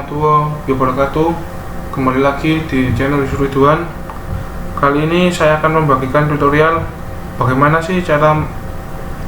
warahmatullahi wabarakatuh. Kembali lagi di channel Yusuf Ridwan. Kali ini saya akan membagikan tutorial bagaimana sih cara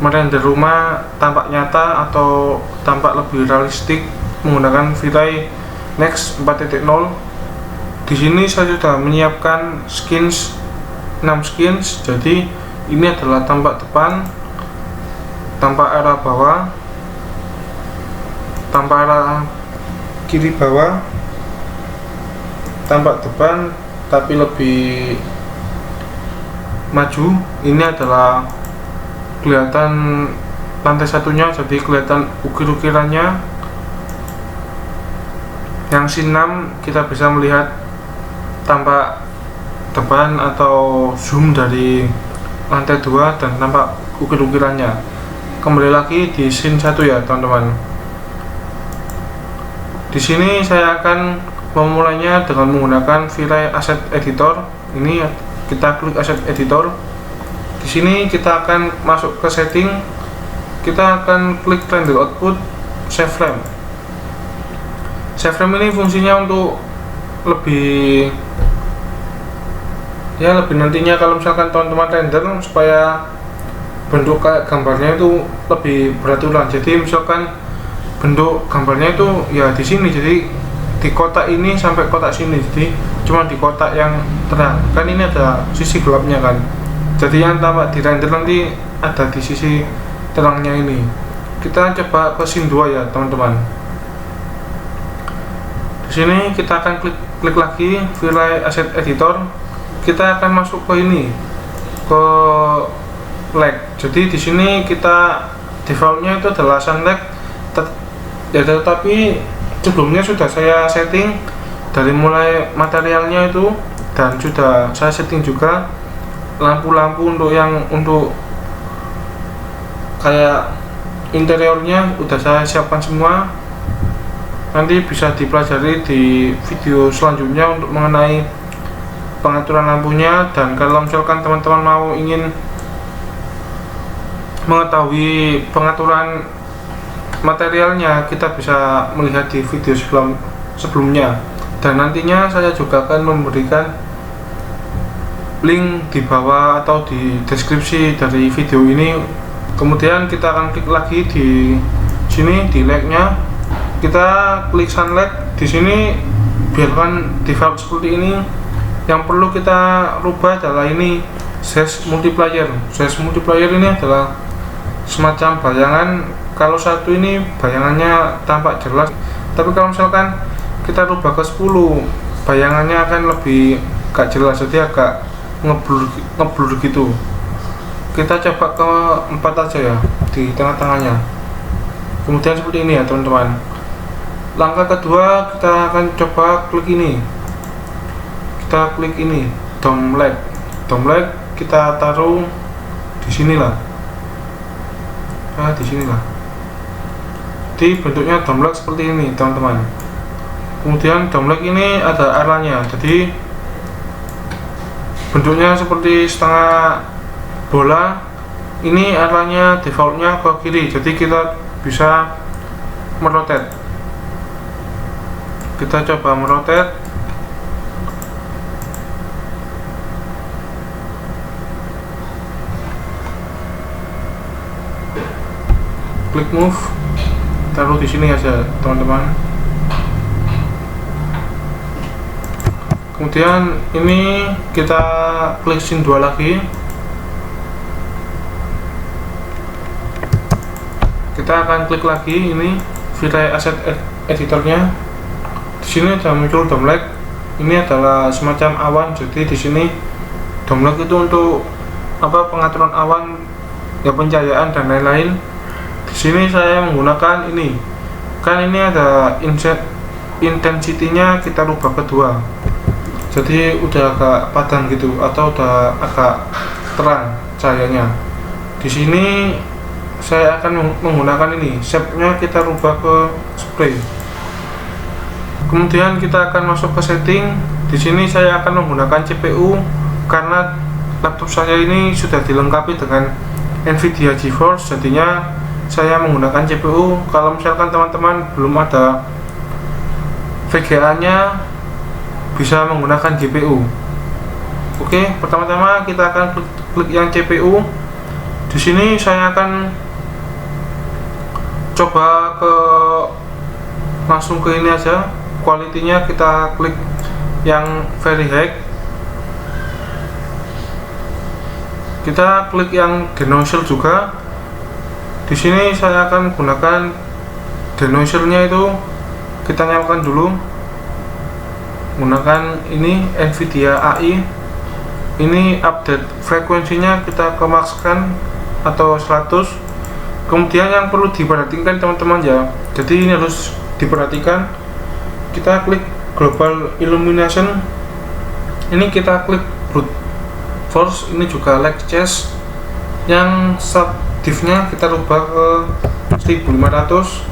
merender rumah tampak nyata atau tampak lebih realistik menggunakan VRAY Next 4.0. Di sini saya sudah menyiapkan skins 6 skins. Jadi ini adalah tampak depan, tampak arah bawah, tampak arah kiri bawah, tampak depan tapi lebih maju. Ini adalah kelihatan lantai satunya, jadi kelihatan ukir-ukirannya. Yang scene 6 kita bisa melihat tampak depan atau zoom dari lantai 2 dan tampak ukir-ukirannya. Kembali lagi di scene 1 ya teman-teman. Di sini saya akan memulainya dengan menggunakan VRAY Asset Editor. Ini kita klik Asset Editor. Di sini kita akan masuk ke setting. Kita akan klik Render Output, Save Frame. Save Frame ini fungsinya untuk lebih nantinya kalau misalkan teman-teman render supaya bentuk gambarnya itu lebih beraturan. Jadi misalkan bentuk gambarnya itu ya di sini, jadi di kotak ini sampai kotak sini, jadi cuma di kotak yang terang. Kan ini ada sisi gelapnya kan, jadi yang tampak di render nanti ada di sisi terangnya ini. Kita coba ke scene 2 ya teman-teman. Di sini kita akan klik lagi VRAY Asset Editor. Kita akan masuk ke ini, ke lag. Jadi di sini kita defaultnya itu adalah sunlight. Ya, tetapi sebelumnya sudah saya setting dari mulai materialnya itu, dan sudah saya setting juga lampu-lampu untuk kayak interiornya udah saya siapkan semua. Nanti bisa dipelajari di video selanjutnya untuk mengenai pengaturan lampunya. Dan kalau misalkan teman-teman mau ingin mengetahui pengaturan materialnya, kita bisa melihat di video sebelumnya, dan nantinya saya juga akan memberikan link di bawah atau di deskripsi dari video ini. Kemudian kita akan klik lagi di sini di lag-nya, kita klik sunlight. Di sini biarkan default seperti ini. Yang perlu kita rubah adalah ini, size multiplier. Size multiplier ini adalah semacam bayangan. Kalau satu ini bayangannya tampak jelas, tapi kalau misalkan kita rubah ke 10, bayangannya akan lebih gak jelas, jadi agak ngeblur gitu. Kita coba ke 4 aja ya, di tengah-tengahnya. Kemudian seperti ini ya teman-teman. Langkah kedua kita akan coba klik ini. Kita klik ini, DOM lag. DOM lag kita taruh di sinilah. Di sinilah. Jadi bentuknya DOM lag seperti ini teman-teman. Kemudian DOM lag ini ada arahnya, jadi bentuknya seperti setengah bola. Ini arahnya defaultnya ke kiri, jadi kita bisa merotate. Kita coba merotate. Klik move, taruh di sini aja teman-teman. Kemudian ini kita klik scene 2 lagi. Kita akan klik lagi ini VRAY Asset Editornya. Di sini sudah muncul DOM lag. Ini adalah semacam awan. Jadi di sini DOM lag itu untuk pengaturan awan, ya pencahayaan dan lain-lain. Di sini saya menggunakan ini. Kan ini ada intensity-nya kita rubah kedua. Jadi udah agak padam gitu atau udah agak terang cahayanya. Di sini saya akan menggunakan ini, shape-nya kita rubah ke spray. Kemudian kita akan masuk ke setting. Di sini saya akan menggunakan CPU karena laptop saya ini sudah dilengkapi dengan Nvidia GeForce, jadinya saya menggunakan CPU. Kalau misalkan teman-teman belum ada VGA nya bisa menggunakan GPU. Oke, pertama-tama kita akan klik yang CPU. Di sini saya akan coba langsung ke ini aja, quality-nya kita klik yang very high. Kita klik yang denoiser juga. Di sini saya akan gunakan denoiser-nya itu kita nyalakan dulu. Gunakan ini Nvidia AI. Ini update frekuensinya kita kemaskan atau 100. Kemudian yang perlu diperhatikan teman-teman ya, jadi ini harus diperhatikan. Kita klik global illumination, ini kita klik brute force, ini juga lag chest. Yang sub diff-nya kita rubah ke 1500,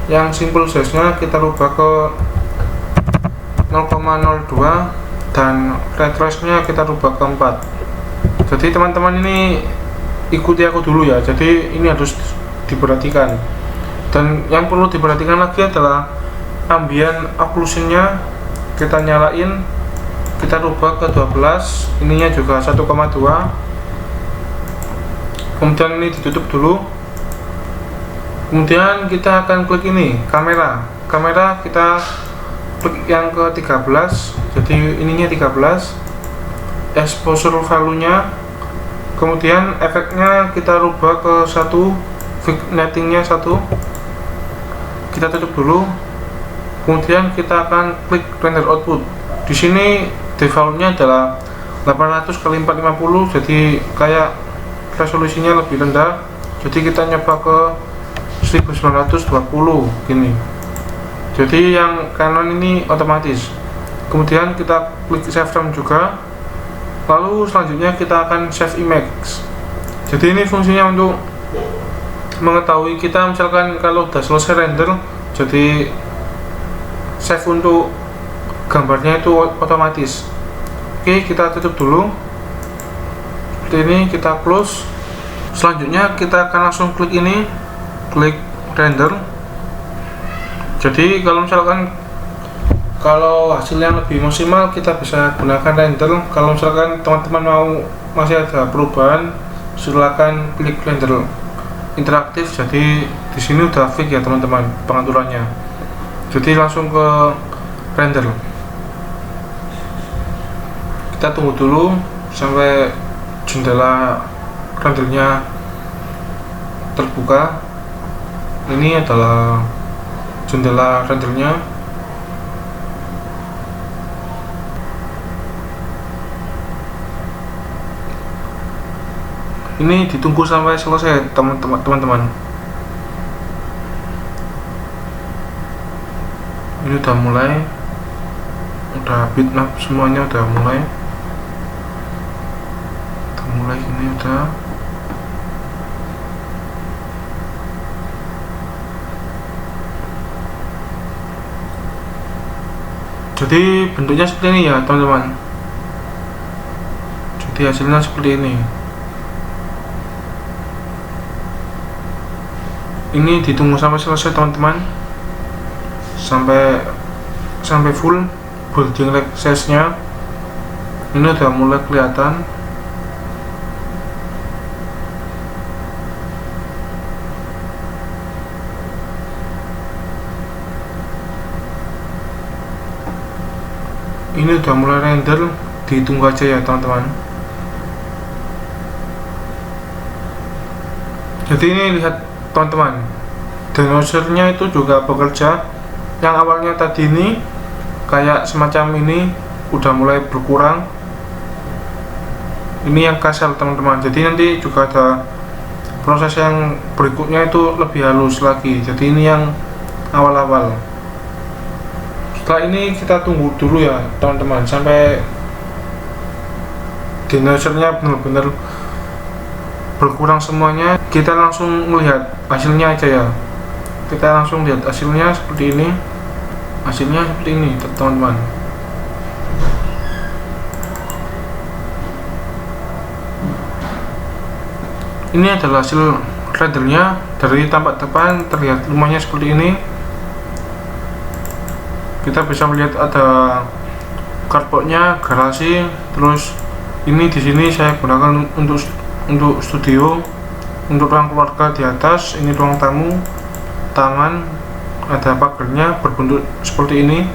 yang simple size nya kita rubah ke 0,02, dan ray trace nya kita rubah ke 4. Jadi teman-teman ini ikuti aku dulu ya, jadi ini harus diperhatikan. Dan yang perlu diperhatikan lagi adalah ambient occlusion-nya kita nyalain, kita rubah ke 12, ininya juga 1,2. Kemudian ini ditutup dulu. Kemudian kita akan klik ini kamera kita klik yang ke 13, jadi ininya 13. Exposure value nya, kemudian efeknya kita rubah ke 1, vigneting-nya 1, kita tutup dulu. Kemudian kita akan klik render output. Di sini defaultnya adalah 800x450, jadi kayak resolusinya lebih rendah. Jadi kita nyoba ke 1920 gini. Jadi yang Canon ini otomatis. Kemudian kita klik save frame juga. Lalu selanjutnya kita akan save image. Jadi ini fungsinya untuk mengetahui kita misalkan kalau udah selesai render, jadi save untuk gambarnya itu otomatis. Oke, kita tutup dulu. Seperti ini, kita close. Selanjutnya kita akan langsung klik ini, klik render. Jadi kalau misalkan hasil yang lebih maksimal kita bisa gunakan render. Kalau misalkan teman-teman mau masih ada perubahan, silakan klik render interaktif. Jadi di sini udah fix ya teman-teman pengaturannya. Jadi langsung ke render. Kita tunggu dulu sampai jendela rendernya terbuka. Ini adalah jendela rendernya. Ini ditunggu sampai selesai teman-teman. Ini udah mulai, udah bitmap semuanya udah mulai ini udah. Jadi bentuknya seperti ini ya teman-teman. Jadi hasilnya seperti ini. Ini ditunggu sampai selesai teman-teman, sampai full building lag size nya. Ini udah mulai kelihatan. Ini udah mulai render, ditunggu aja ya teman-teman. Jadi ini lihat teman-teman, denoiser-nya itu juga bekerja. Yang awalnya tadi ini kayak semacam ini udah mulai berkurang. Ini yang kasar teman-teman. Jadi nanti juga ada proses yang berikutnya itu lebih halus lagi. Jadi ini yang awal-awal. Setelah ini kita tunggu dulu ya teman-teman sampai denoiser-nya benar-benar berkurang semuanya. Kita langsung melihat hasilnya aja ya. Kita langsung lihat hasilnya seperti ini. Hasilnya seperti ini teman-teman. Ini adalah hasil rendernya. Dari tampak depan terlihat rumahnya seperti ini. kita bisa melihat ada cardboardnya, garasi. Terus ini di sini saya gunakan untuk studio, untuk ruang keluarga di atas. Ini ruang tamu, taman, ada pagarnya berbentuk seperti ini.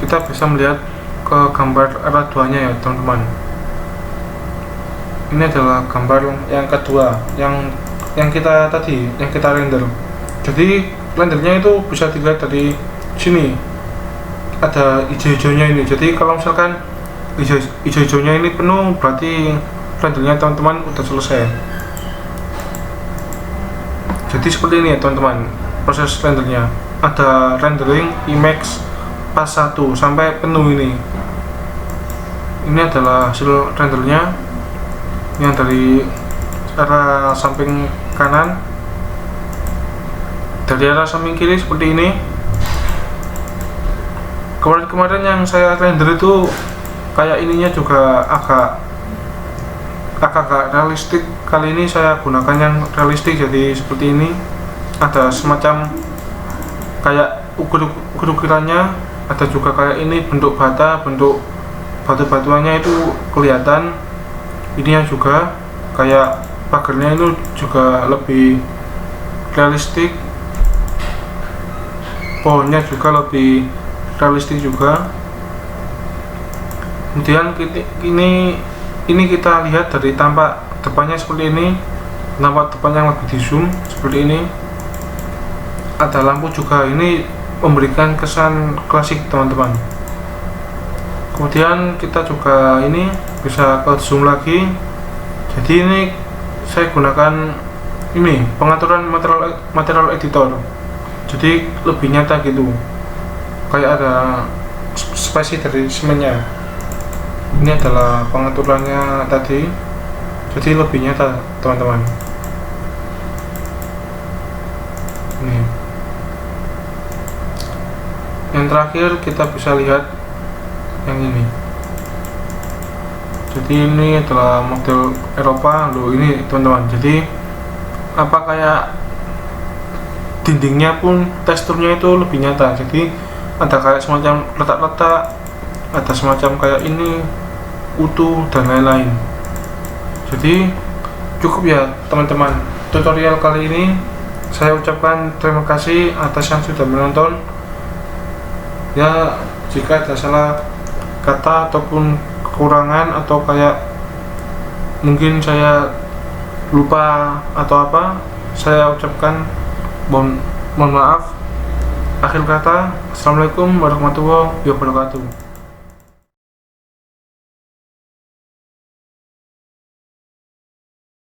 Kita bisa melihat ke gambar arah 2 nya ya teman-teman. Ini adalah gambar yang kedua, yang kita render. Jadi rendernya itu bisa dilihat dari sini, ada hijau-hijaunya ini. Jadi kalau misalkan hijau-hijaunya ini penuh, berarti rendernya teman-teman udah selesai. Jadi seperti ini ya teman-teman proses rendernya. Ada rendering IMAX pas 1 sampai penuh ini. Ini adalah hasil rendernya yang dari arah samping kanan, dari arah samping kiri seperti ini. Kemarin yang saya render itu kayak ininya juga agak realistik. Kali ini saya gunakan yang realistik, jadi seperti ini. Ada semacam kayak ukirannya, ada juga kayak ini bentuk batu-batuannya itu kelihatan. Ini yang juga kayak pagarnya itu juga lebih realistik, pohonnya juga lebih realistik juga. Kemudian ini kita lihat dari tampak depannya seperti ini, tampak depan yang lebih di zoom seperti ini. Ada lampu juga, ini memberikan kesan klasik teman-teman. Kemudian kita juga ini bisa ke zoom lagi. Jadi ini saya gunakan ini pengaturan material editor, jadi lebih nyata gitu, kayak ada spasi dari semennya. Ini adalah pengaturannya tadi, jadi lebih nyata teman-teman. Ini yang terakhir kita bisa lihat yang ini. Jadi ini adalah model Eropa loh ini teman-teman. Jadi apa kayak dindingnya pun teksturnya itu lebih nyata. Jadi ada kayak semacam letak-letak, ada semacam kayak ini utuh dan lain-lain. Jadi cukup ya teman-teman, tutorial kali ini. Saya ucapkan terima kasih atas yang sudah menonton. Ya, jika ada salah kata ataupun kekurangan atau kayak mungkin saya lupa atau apa, saya ucapkan mohon maaf. Akhir kata, assalamualaikum warahmatullahi wabarakatuh.